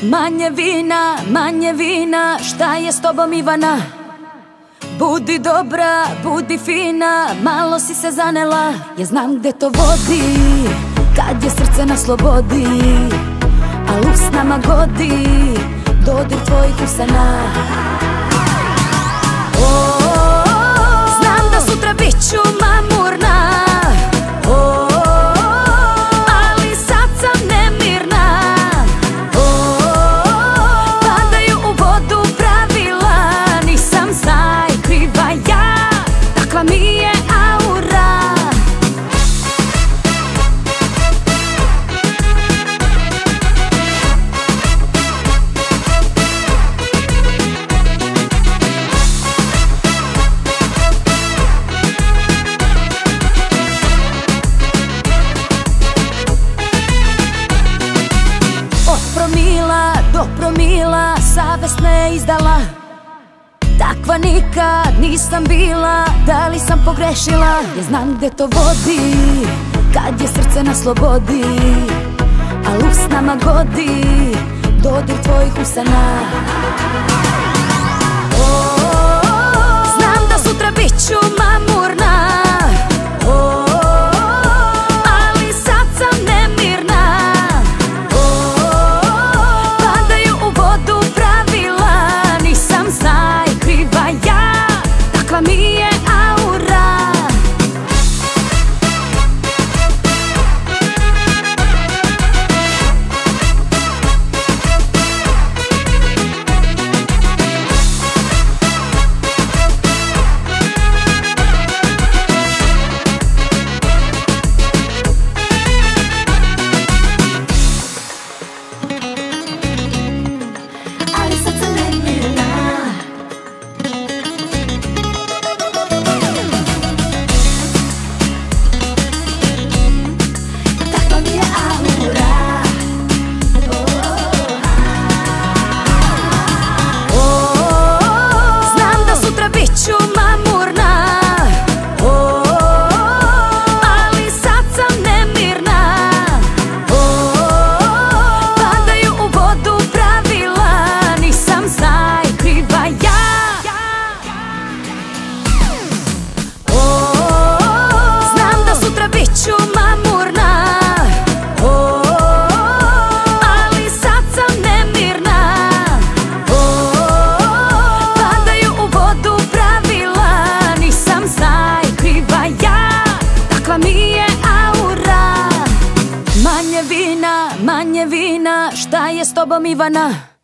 Manje vina, šta je s tobom Ivana? Budi dobra, budi fina, malo si se zanela. Ja znam gde to vodi, kad je srce na slobodi, al usnama godi dodir tvojih usana. Znam da sutra bit ću mamurna, ali sad sam nemirna. Padaju u vodu pravila, nisam kriva ja, takva mi je aura. Do promila savest me izdala. Takva nikad nisam bila, da li sam pogrešila? Ja znam gde to vodi, kad je srce na slobodi, al usnama godi dodir tvojih usana. Znam da sutra bit ću mamurna, ali sad sam nemirna. Padaju u vodu pravila, nisam kriva ja, takva mi je aura. Manje vina, šta je s tobom Ivana?